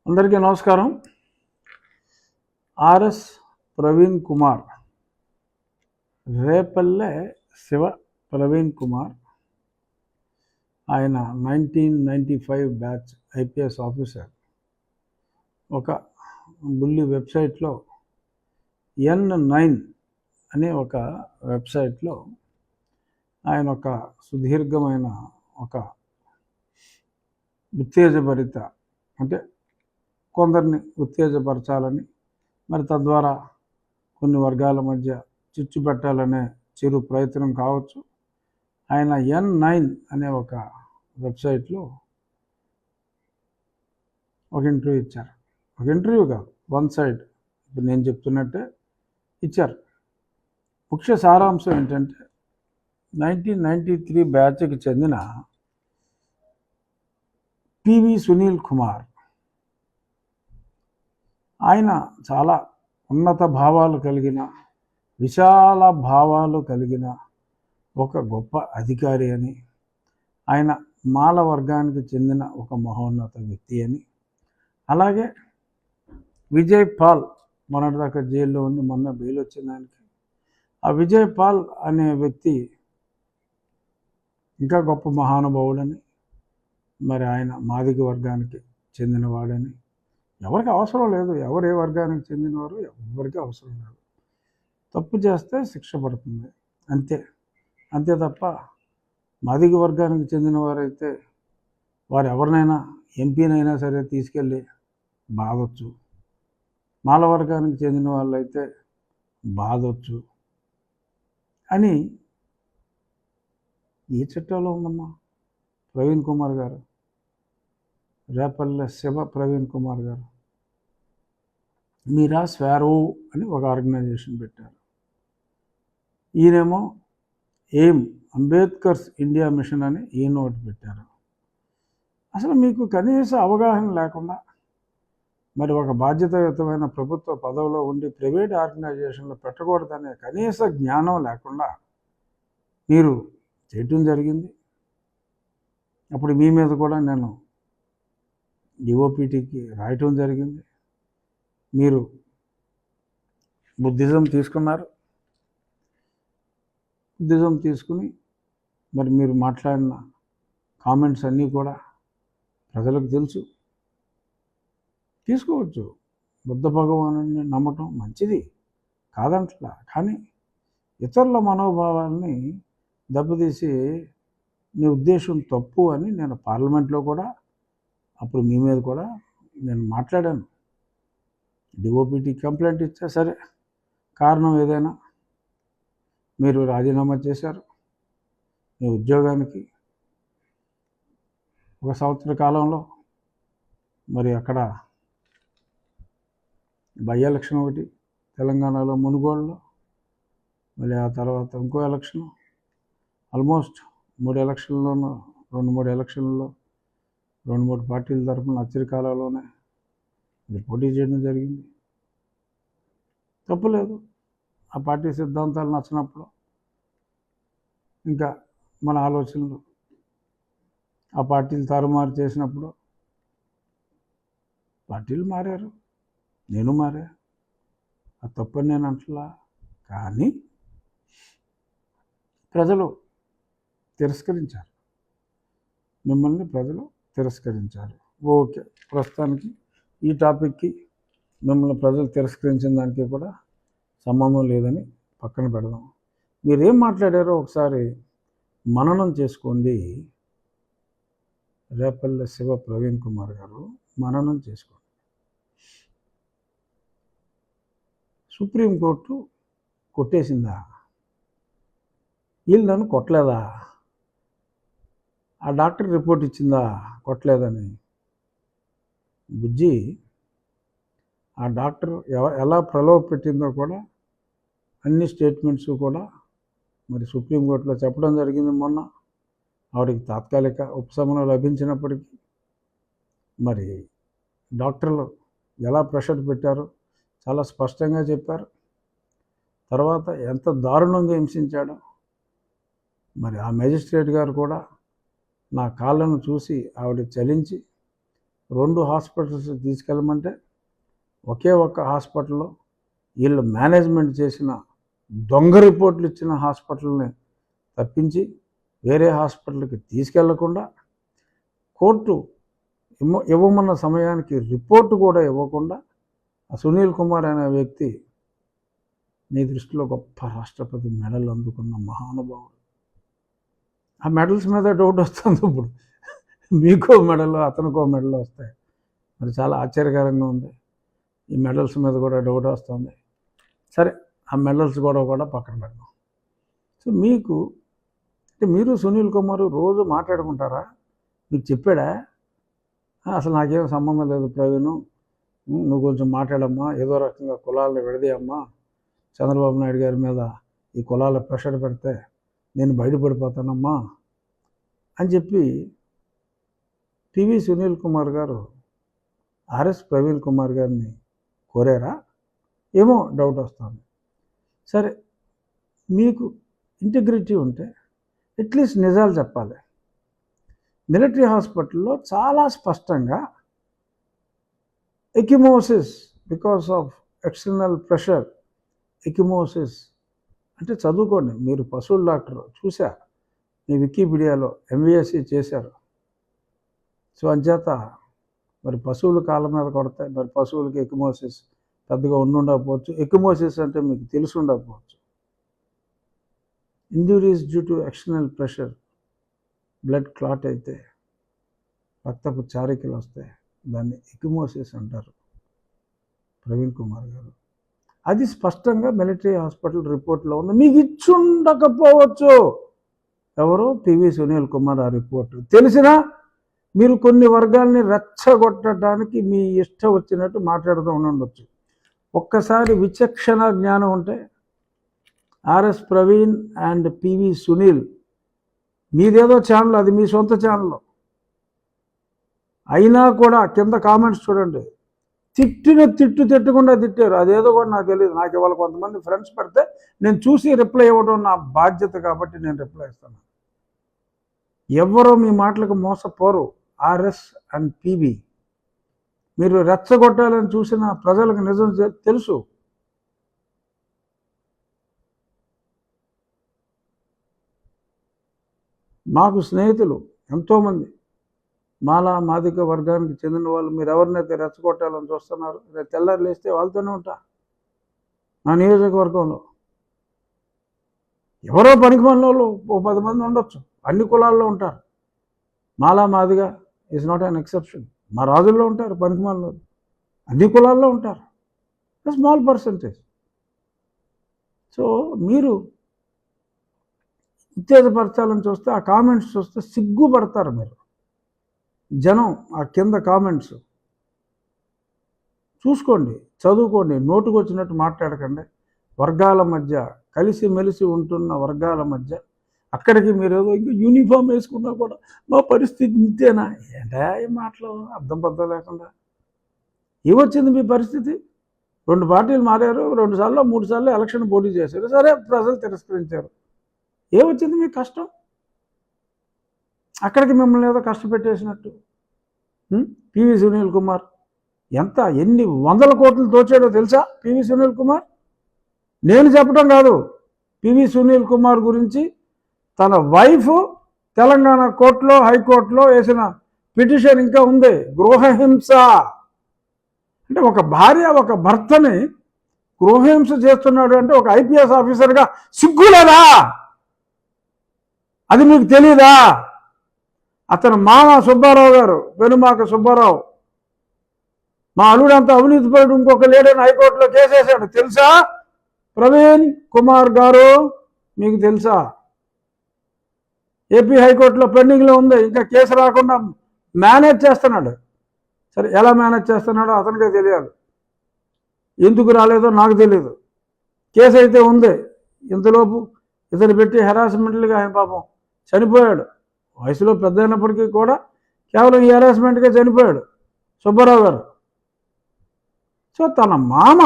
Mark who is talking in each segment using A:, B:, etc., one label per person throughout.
A: అందరికీ నమస్కారం. ఆర్ఎస్ ప్రవీణ్ కుమార్, రేపల్లె శివ ప్రవీణ్ కుమార్, ఆయన 1995 బ్యాచ్ ఐపీఎస్ ఆఫీసర్. ఒక బుల్లి వెబ్సైట్లో N9 అనే ఒక వెబ్సైట్లో ఆయన ఒక సుదీర్ఘమైన ఒక ఉత్తేజభరిత అంటే కొందరిని ఉత్తేజపరచాలని, మరి తద్వారా కొన్ని వర్గాల మధ్య చిచ్చు పెట్టాలనే చిరు ప్రయత్నం కావచ్చు. ఆయన N9 అనే ఒక వెబ్సైట్లో ఒక ఇంటర్వ్యూ ఇచ్చారు. ఒక ఇంటర్వ్యూ కాదు, వన్ సైడ్. ఇప్పుడు నేను చెప్తున్నట్టే ఇచ్చారు. ముఖ్య సారాంశం ఏంటంటే 1993 బ్యాచ్కి చెందిన పివి సునీల్ కుమార్, ఆయన చాలా ఉన్నత భావాలు కలిగిన, విశాల భావాలు కలిగిన ఒక గొప్ప అధికారి అని, ఆయన మాల వర్గానికి చెందిన ఒక మహోన్నత వ్యక్తి అని, అలాగే విజయ్ పాల్ మొన్నటిదాకా జైల్లో ఉండి మొన్న బెయిల్ వచ్చిన దానికి, ఆ విజయ్ పాల్ అనే వ్యక్తి ఇంకా గొప్ప మహానుభావుడని, మరి ఆయన మాదిగ వర్గానికి చెందినవాడని. ఎవరికి అవసరం లేదు, ఎవరు ఏ వర్గానికి చెందినవారు ఎవరికి అవసరం లేదు. తప్పు చేస్తే శిక్ష పడుతుంది, అంతే తప్ప మాదిగ వర్గానికి చెందిన వారైతే వారు ఎవరినైనా ఎంపీనైనా సరే తీసుకెళ్ళి బాధొచ్చు, మాల వర్గానికి చెందిన వాళ్ళైతే బాధొచ్చు అని ఈ చట్టంలో ఉందమ్మా. ప్రవీణ్ కుమార్ గారు, రేపల్లె శివ ప్రవీణ్ కుమార్ గారు మీరా స్వారో అని ఒక ఆర్గనైజేషన్ పెట్టారు. ఈయనేమో ఎయిమ్ అంబేద్కర్స్ ఇండియా మిషన్ అని ఈయన ఒకటి పెట్టారు. అసలు మీకు కనీస అవగాహన లేకుండా, మరి ఒక బాధ్యతాయుతమైన ప్రభుత్వ పదవిలో ఉండి ప్రైవేట్ ఆర్గనైజేషన్లో పెట్టకూడదనే కనీస జ్ఞానం లేకుండా మీరు చేయటం జరిగింది. అప్పుడు మీ మీద కూడా నేను డిఓపిటికి రాయటం జరిగింది. మీరు బుద్ధిజం తీసుకున్నారు. బుద్ధిజం తీసుకుని మరి మీరు మాట్లాడిన కామెంట్స్ అన్నీ కూడా ప్రజలకు తెలుసు. తీసుకోవచ్చు, బుద్ధ భగవానుని నమ్మటం మంచిది కాదంటలా, కానీ ఇతరుల మనోభావాల్ని దెబ్బతీసి మీ ఉద్దేశం తప్పు అని నేను పార్లమెంట్లో కూడా అప్పుడు మీ మీద కూడా నేను మాట్లాడాను. డిఓపిటి కంప్లైంట్ ఇచ్చా, సరే కారణం ఏదైనా మీరు రాజీనామా చేశారు. మీ ఉద్యోగానికి 1 సంవత్సర కాలంలో మరి అక్కడ బై ఎలక్షన్ ఒకటి తెలంగాణలో మునుగోడులో, మళ్ళీ ఆ తర్వాత ఇంకో ఎలక్షన్, ఆల్మోస్ట్ 3 ఎలక్షన్లోనూ 2-3 ఎలక్షన్లలో 2-3 పార్టీల తరఫున అత్యధికాలంలోనే ఇది పోటీ చేయడం జరిగింది. తప్పులేదు. ఆ పార్టీ సిద్ధాంతాలు నచ్చినప్పుడు ఇంకా మన ఆలోచనలు ఆ పార్టీలు తారుమారు చేసినప్పుడు పార్టీలు మారారు, నేను మారా, ఆ తప్పని నేను అంటలా. కానీ ప్రజలు తిరస్కరించారు, మిమ్మల్ని ప్రజలు తిరస్కరించారు. ఓకే, ప్రస్తుతానికి ఈ టాపిక్కి మిమ్మల్ని ప్రజలు తిరస్కరించిన దానికి కూడా సంబంధం లేదని పక్కన పెడదాం. మీరేం మాట్లాడారో ఒకసారి మననం చేసుకోండి. రేపల్లె శివ ప్రవీణ్ కుమార్ గారు మననం చేసుకోండి. సుప్రీంకోర్టు కొట్టేసిందా? వీళ్ళు నన్ను కొట్టలేదా? ఆ డాక్టర్ రిపోర్ట్ ఇచ్చిందా కొట్టలేదని? బుజ్జి, ఆ డాక్టర్ ఎలా ప్రలోభ పెట్టిందో కూడా అన్ని స్టేట్మెంట్స్ కూడా మరి సుప్రీంకోర్టులో చెప్పడం జరిగింది. మొన్న ఆవిడకి తాత్కాలిక ఉపశమనం లభించినప్పటికీ మరి డాక్టర్లు ఎలా ప్రెషర్ పెట్టారో చాలా స్పష్టంగా చెప్పారు. తర్వాత ఎంత దారుణంగా హింసించాడో మరి ఆ మేజిస్ట్రేట్ గారు కూడా నా కాళ్ళను చూసి ఆవిడ చలించి 2 హాస్పిటల్స్ తీసుకెళ్ళమంటే ఒకే ఒక్క హాస్పిటల్లో వీళ్ళు మేనేజ్మెంట్ చేసిన దొంగ రిపోర్ట్లు ఇచ్చిన హాస్పిటల్ని తప్పించి వేరే హాస్పిటల్కి తీసుకెళ్లకుండా కోర్టు ఇవ్వమన్న సమయానికి రిపోర్టు కూడా ఇవ్వకుండా ఆ సునీల్ కుమార్ అనే వ్యక్తి నీ దృష్టిలో గొప్ప రాష్ట్రపతి మెడల్ అందుకున్న మహానుభావుడు. ఆ మెడల్స్ మీద డౌట్ వస్తుంది. ఇప్పుడు మీకో మెడల్ అతనికో మెడల్ వస్తాయి. మరి చాలా ఆశ్చర్యకరంగా ఉంది. ఈ మెడల్స్ మీద కూడా డౌట్ వస్తుంది. సరే, ఆ మెడల్స్ కూడా పక్కన పెడదాం. సో మీకు అంటే మీరు సునీల్ కుమార్ రోజు మాట్లాడుకుంటారా? మీకు చెప్పాడా? అసలు నాకేం సంబంధం లేదు ప్రవీణ్, నువ్వు కొంచెం మాట్లాడమ్మా, ఏదో రకంగా కులాలను విడదీయమ్మా, చంద్రబాబు నాయుడు గారి మీద ఈ కులాల ప్రెషర్ పెడితే నేను బయటపడిపోతానమ్మా అని చెప్పి టీవీ సునీల్ కుమార్ గారు ఆర్ఎస్ ప్రవీణ్ కుమార్ గారిని కోరారా? ఏమో డౌట్ వస్తుంది. సరే, మీకు ఇంటిగ్రిటీ ఉంటే అట్లీస్ట్ నిజాలు చెప్పాలి. మిలిటరీ హాస్పిటల్లో చాలా స్పష్టంగా ecchymosis because of external pressure, ecchymosis అంటే చదువుకోండి, మీరు పశువుల డాక్టర్, చూసా మీ వికీపీడియాలో ఎంబీఎస్సీ చేశారు. సో అంచేత మరి పశువుల కాళ్ళ మీద కొడతాయి, మరి పశువులకి ఎకిమోసిస్ పెద్దగా ఉండకపోవచ్చు. ఎకిమోసిస్ అంటే మీకు తెలిసి ఉండకపోవచ్చు. Injuries due to external pressure, blood clot అయితే రక్తపు చారికలు వస్తాయి, దాన్ని ఎకిమోసిస్ అంటారు ప్రవీణ్ కుమార్ గారు. అది స్పష్టంగా మిలిటరీ హాస్పిటల్ రిపోర్ట్లో ఉంది. మీకు ఇచ్చుండకపోవచ్చు. ఎవరో పివి సునీల్ కుమార్ ఆ రిపోర్టు తెలిసినా మీరు కొన్ని వర్గాల్ని రెచ్చగొట్టడానికి మీ ఇష్టం వచ్చినట్టు మాట్లాడుతూ ఉండొచ్చు. ఒక్కసారి విచక్షణ జ్ఞానం ఉంటే ఆర్ఎస్ ప్రవీణ్ అండ్ పివి సునీల్, మీదేదో ఛానల్, అది మీ సొంత ఛానల్ అయినా కూడా కింద కామెంట్స్ చూడండి. తిట్టకుండా తిట్టారు. అదేదో కూడా నాకు తెలియదు. నాకు ఇవాళ కొంతమంది ఫ్రెండ్స్ పెడితే నేను చూసి రిప్లై ఇవ్వడం నా బాధ్యత కాబట్టి నేను రిప్లై ఇస్తాను. ఎవరో మీ మాటలకు మోసపోరు. ఆర్ఎస్ అండ్ పివి మీరు రెచ్చగొట్టాలని చూసిన ప్రజలకు నిజం తెలుసు. మాకు స్నేహితులు ఎంతోమంది మాలా మాదిక వర్గానికి చెందిన వాళ్ళు, మీరు ఎవరినైతే రెచ్చగొట్టాలని చూస్తున్నారు, రేపు తెల్లారు లేస్తే వాళ్ళతోనే ఉంటా. నా నియోజకవర్గంలో ఎవరో పనికి మనలో 10 మంది ఉండొచ్చు, అన్ని కులాల్లో ఉంటారు. మాలా Madiga is not an exception. మా రాజుల్లో ఉంటారు పనికి మనలో, అన్ని కులాల్లో ఉంటారు, స్మాల్ పర్సంటేజ్. సో మీరు ఉత్తేజపరచాలని చూస్తే ఆ కామెంట్స్ చూస్తే సిగ్గుపడతారు మీరు. జనం ఆ కింద కామెంట్స్ చూసుకోండి, చదువుకోండి, నోటుకు వచ్చినట్టు మాట్లాడకండి. వర్గాల మధ్య కలిసిమెలిసి ఉంటున్న వర్గాల మధ్య అక్కడికి మీరు ఏదో ఇంకా యూనిఫామ్ వేసుకున్నా కూడా మా పరిస్థితి ఇంతేనా? ఏంటా ఈ మాటలు అర్థం పద్ధం లేకుండా. ఏమొచ్చింది మీ పరిస్థితి? 2 పార్టీలు మారారు, 2 సార్లు 3 సార్లు ఎలక్షన్ పోటీ చేశారు, సరే ప్రజలు తిరస్కరించారు. ఏమొచ్చింది మీకు కష్టం? అక్కడికి మిమ్మల్ని ఏదో కష్టపెట్టేసినట్టు. పివి సునీల్ కుమార్ ఎన్ని 100 కోట్లు దోచాడో తెలుసా పివి సునీల్ కుమార్? నేను చెప్పడం కాదు, పివి సునీల్ కుమార్ గురించి తన వైఫ్ తెలంగాణ కోర్టులో, హైకోర్టులో వేసిన పిటిషన్ ఇంకా ఉంది. గృహహింస అంటే ఒక భార్య ఒక భర్తని గృహహింస చేస్తున్నాడు అంటే ఒక ఐపీఎస్ ఆఫీసర్గా సిగ్గులేదా? అది మీకు తెలీదా? అతను మామ సుబ్బారావు గారు, పెనుమాక సుబ్బారావు, మా అల్లుడంతా అవినీతిపరుడు, ఇంకొక లేడని హైకోర్టులో కేసేశాడు. తెలుసా ప్రవీణ్ కుమార్ గారు? మీకు తెలుసా? ఏపీ హైకోర్టులో పెండింగ్లో ఉంది, ఇంకా కేసు రాకుండా మేనేజ్ చేస్తున్నాడు. సరే, ఎలా మేనేజ్ చేస్తున్నాడో అతనికే తెలియాలి, ఎందుకు రాలేదో నాకు తెలియదు. కేసు అయితే ఉంది. ఇంతలోపు ఇతను పెట్టి హెరాస్మెంట్లుగా ఆయన పాపం చనిపోయాడు. వయసులో పెద్ద అయినప్పటికీ కూడా కేవలం ఈ హెరాస్మెంట్గా చనిపోయాడు సుబ్బారావు గారు. సో తన మామ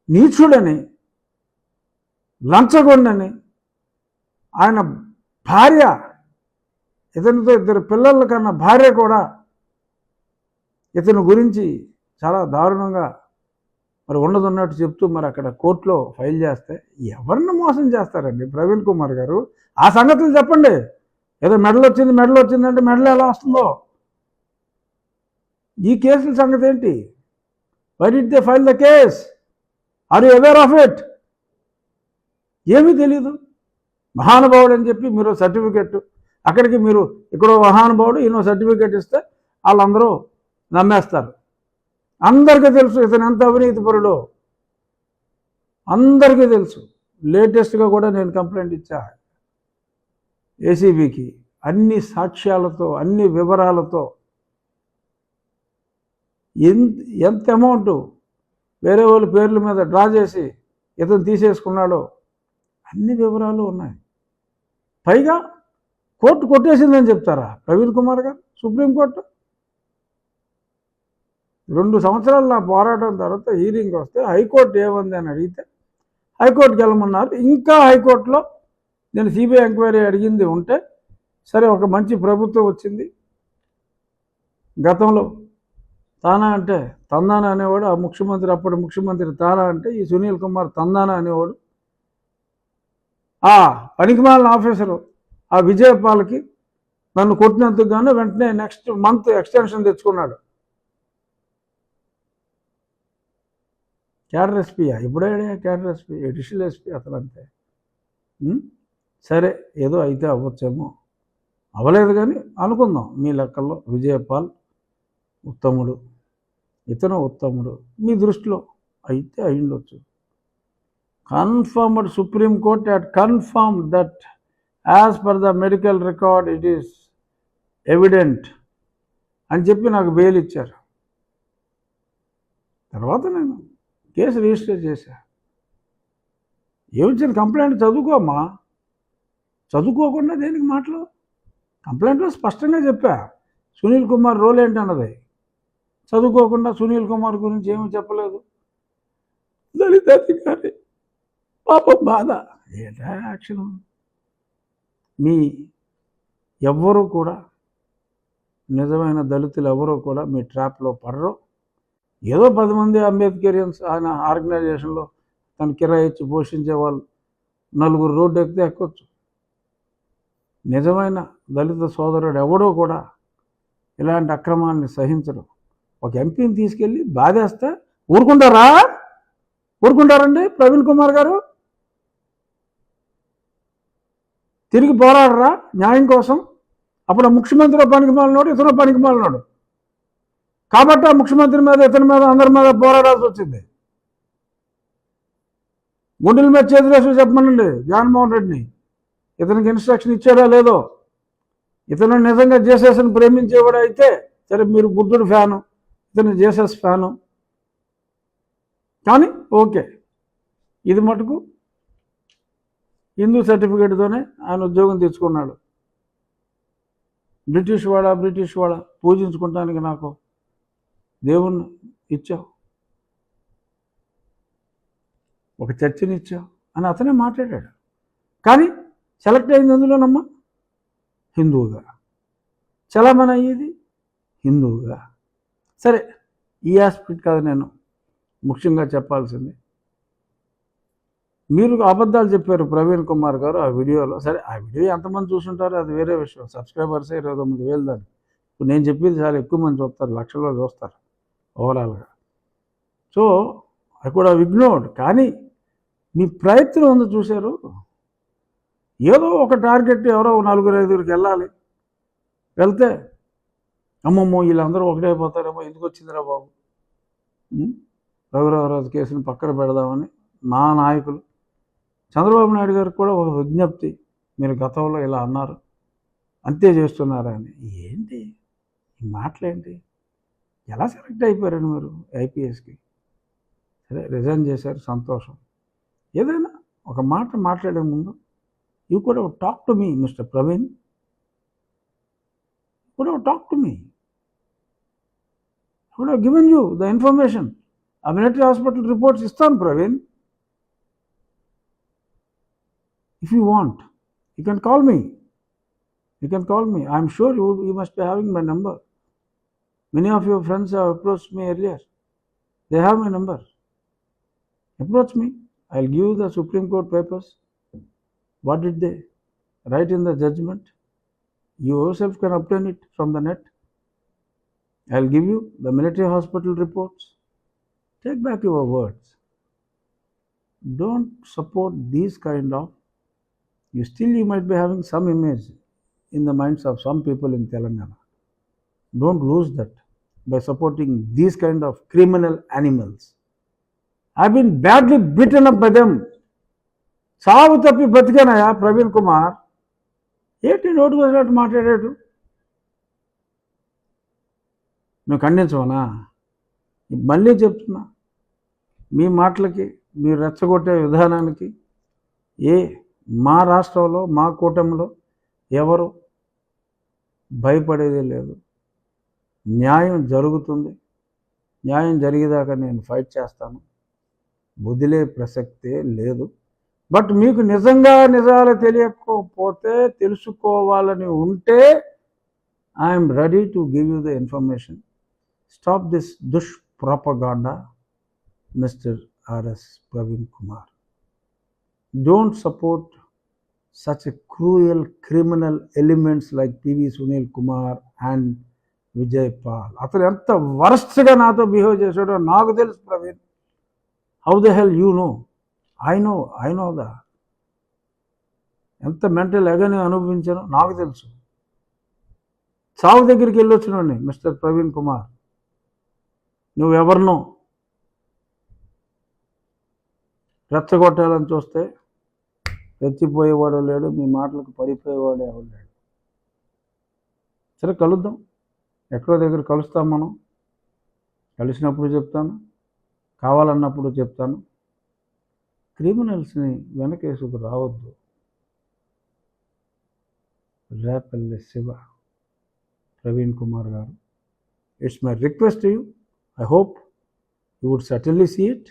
A: నీచుడని, లంచగొండని, ఆయన భార్య, ఇతనితో 2 పిల్లల కన్నా భార్య కూడా ఇతని గురించి చాలా దారుణంగా మరి ఉన్నట్టు చెప్తూ మరి అక్కడ కోర్టులో ఫైల్ చేస్తే ఎవరిని మోసం చేస్తారండి ప్రవీణ్ కుమార్ గారు? ఆ సంగతులు చెప్పండి. ఏదో మెడల్ వచ్చిందంటే మెడల్ ఎలా వస్తుందో, ఈ కేసుల సంగతి ఏంటి? Why did they file the case? Are you aware of it? ఏమీ తెలీదు. మహానుభావుడు అని చెప్పి మీరు సర్టిఫికెట్, అక్కడికి మీరు ఇక్కడో మహానుభావుడు ఈయన సర్టిఫికెట్ ఇస్తే వాళ్ళందరూ నమ్మేస్తారు. అందరికీ తెలుసు ఇతను ఎంత అవినీతిపరుడో, అందరికీ తెలుసు. లేటెస్ట్గా కూడా నేను కంప్లైంట్ ఇచ్చా ఏసీబీకి, అన్ని సాక్ష్యాలతో, అన్ని వివరాలతో. ఎంత అమౌంట్ వేరే వాళ్ళ పేర్ల మీద డ్రా చేసి ఇతను తీసేసుకున్నాడో అన్ని వివరాలు ఉన్నాయి. పైగా కోర్టు కొట్టేసిందని చెప్తారా ప్రవీణ్ కుమార్ గారు? సుప్రీంకోర్టు 2 సంవత్సరాలు నా పోరాటం తర్వాత హీరింగ్ వస్తే హైకోర్టు ఏముంది అని అడిగితే హైకోర్టుకి వెళ్ళమన్నారు. ఇంకా హైకోర్టులో నేను సిబిఐ ఎంక్వైరీ అడిగింది ఉంటే, సరే ఒక మంచి ప్రభుత్వం వచ్చింది. గతంలో తానా అంటే తందానా అనేవాడు, ఆ ముఖ్యమంత్రి, అప్పుడు ముఖ్యమంత్రి తానా అంటే ఈ సునీల్ కుమార్ తందానా అనేవాడు. ఆ పనికిమాలిన ఆఫీసరు ఆ విజయపాల్కి నన్ను కొట్టినందుకు గాను వెంటనే నెక్స్ట్ మంత్ ఎక్స్టెన్షన్ తెచ్చుకున్నాడు. క్యాడర్ ఎస్పీయా? ఇప్పుడే క్యాడర్ ఎస్పీ, అడిషనల్ ఎస్పీ అతను అంతే. సరే ఏదో అయితే అవ్వచ్చేమో, అవ్వలేదు కానీ అనుకుందాం మీ లెక్కల్లో విజయపాల్ ఉత్తముడు, ఇతను ఉత్తముడు మీ దృష్టిలో అయితే అయ్యుండొచ్చు. Confirmed, supreme court had confirmed that as per the medical record it is evident అని చెప్పి నాకు బెయిల్ ఇచ్చారు. తర్వాత నేను కేసు రిజిస్టర్ చేశా. ఏమిచ్చిన కంప్లైంట్ చదువుకోమ్మా, చదువుకోకుండా దేనికి మాటలు? కంప్లైంట్లో స్పష్టంగా చెప్పా సునీల్ కుమార్ రోల్ ఏంటన్నది. చదువుకోకుండా సునీల్ కుమార్ గురించి ఏమీ చెప్పలేదు. దళిత అధికారి పాపం బాధ. ఏంటా యాక్షన్? మీ ఎవ్వరూ కూడా, నిజమైన దళితులు ఎవరూ కూడా మీ ట్రాప్లో పడరు. ఏదో 10 మంది అంబేద్కరియన్స్ ఆయన ఆర్గనైజేషన్లో తన కిరాయి ఇచ్చి పోషించే వాళ్ళు 4 రోడ్డు ఎక్కితే ఎక్కొచ్చు. నిజమైన దళిత సోదరుడు ఎవడో కూడా ఇలాంటి అక్రమాన్ని సహించరు. ఒక ఎంపీని తీసుకెళ్ళి బాధేస్తే ఊరుకుంటారండి ప్రవీణ్ కుమార్ గారు? తిరిగి పోరాడరా న్యాయం కోసం? అప్పుడు ముఖ్యమంత్రి పనికిమాలినాడు, ఇతను పనికిమాలినాడు కాబట్టి ఆ ముఖ్యమంత్రి మీద, ఇతని మీద, అందరి మీద పోరాడాల్సి వచ్చింది. గుండెల మీద చేతులేసి చెప్పమనండి జగన్మోహన్ రెడ్డిని, ఇతనికి ఇన్స్ట్రక్షన్ ఇచ్చాడా లేదో. ఇతను నిజంగా జేసెస్ని ప్రేమించేవాడు అయితే సరే, మీరు బుద్ధుడు ఫ్యాను, ఇతను జేసెస్ ఫ్యాను, కానీ ఓకే. ఇది మటుకు హిందూ సర్టిఫికేట్తోనే ఆయన ఉద్యోగం తెచ్చుకున్నాడు. బ్రిటిష్ వాడ పూజించుకుంటానికి నాకు దేవుణ్ణి ఇచ్చావు, ఒక చర్చిని ఇచ్చావు అని అతనే మాట్లాడాడు. కానీ సెలెక్ట్ అయింది ఎందులోనమ్మా? హిందువుగా. చలామణి అయ్యేది హిందువుగా. సరే, ఈ ఆస్పెక్ట్ కాదు నేను ముఖ్యంగా చెప్పాల్సింది. మీరు అబద్ధాలు చెప్పారు ప్రవీణ్ కుమార్ గారు ఆ వీడియోలో. సరే, ఆ వీడియో ఎంతమంది చూసుంటారో అది వేరే విషయం. సబ్స్క్రైబర్స్ 29,000 దాన్ని. ఇప్పుడు నేను చెప్పేది చాలా ఎక్కువ మంది చూస్తారు, లక్షల్లో చూస్తారు ఓవరాల్గా. సో అది కూడా ఇగ్నోర్డ్. కానీ మీ ప్రయత్నం ఉంది చూశారు. ఏదో ఒక టార్గెట్, ఎవరో 4-5 వెళ్ళాలి. వెళ్తే అమ్మమ్మో వీళ్ళందరూ ఒకటైపోతారేమో, ఎందుకు వచ్చిందిరా బాబు, రఘురామరాజు కేసుని పక్కన పెడదామని మా నాయకులు చంద్రబాబు నాయుడు గారికి కూడా ఒక విజ్ఞప్తి, మీరు గతంలో ఇలా అన్నారు, అంతే చేస్తున్నారా అని. ఏంటి ఈ మాటలేంటి? ఎలా సెలెక్ట్ అయిపోయారండి మీరు ఐపీఎస్కి? సరే, రిజైన్ చేశారు, సంతోషం. ఏదైనా ఒక మాట మాట్లాడే ముందు you could have talk to me mister Praveen, could have talk to me, could have given you the information. ఆ మిలిటరీ హాస్పిటల్ రిపోర్ట్స్ ఇస్తాను Praveen. If you want, you can call me. You can call me. I'm sure you must be having my number. Many of your friends have approached me earlier. They have my number. Approach me. I'll give you the Supreme Court papers. What did they write in the judgment? You yourself can obtain it from the net. I'll give you the military hospital reports. Take back your words. Don't support these kind of, you might be having some image in the minds of some people in Telangana. Don't lose that by supporting these kind of criminal animals. I've been badly beaten up by them. సాగు తప్పి బతికానయా ప్రవీణ్ కుమార్. ఏంటి నోటుకు వచ్చినట్టు మాట్లాడాడు? మేము ఖండించమనా? మళ్ళీ చెప్తున్నా, మీ మాటలకి, మీరు రెచ్చగొట్టే విధానానికి మా రాష్ట్రంలో, మా కూటమిలో ఎవరు భయపడేదే లేదు. న్యాయం జరుగుతుంది. న్యాయం జరిగేదాకా నేను ఫైట్ చేస్తాను. వదిలే ప్రసక్తే లేదు. బట్ మీకు నిజంగా నిజాలు తెలియకపోతే, తెలుసుకోవాలని ఉంటే, I'm ready to give you the information. Stop this దుష్ప్రొపగాండా, mister RS Praveen Kumar. Don't support such a cruel criminal elements like PV Sunil Kumar and Vijay Pal. అతను ఎంత వరస్ట్గా నాతో బిహేవ్ చేశాడో నాకు తెలుసు Praveen. How the hell you know? I know that. ఎంత mental agony అనుభవించానో నాకు తెలుసు. చావు దగ్గరికి వెళ్ళొచ్చినండి మిస్టర్ ప్రవీణ్ కుమార్. నువ్వెవరినో రెచ్చగొట్టాలని చూస్తే రెచ్చిపోయేవాడు లేడు, మీ మాటలకు పడిపోయేవాడు ఎవరు లేడు. సరే, కలుద్దాం. ఎక్కడో దగ్గర కలుస్తాం మనం. కలిసినప్పుడు చెప్తాను, కావాలన్నప్పుడు చెప్తాను. క్రిమినల్స్ని వెనకేసుకు రావద్దు. Repalle Shiva Praveen Kumar garu, it's my request to you. I hope you would certainly see it.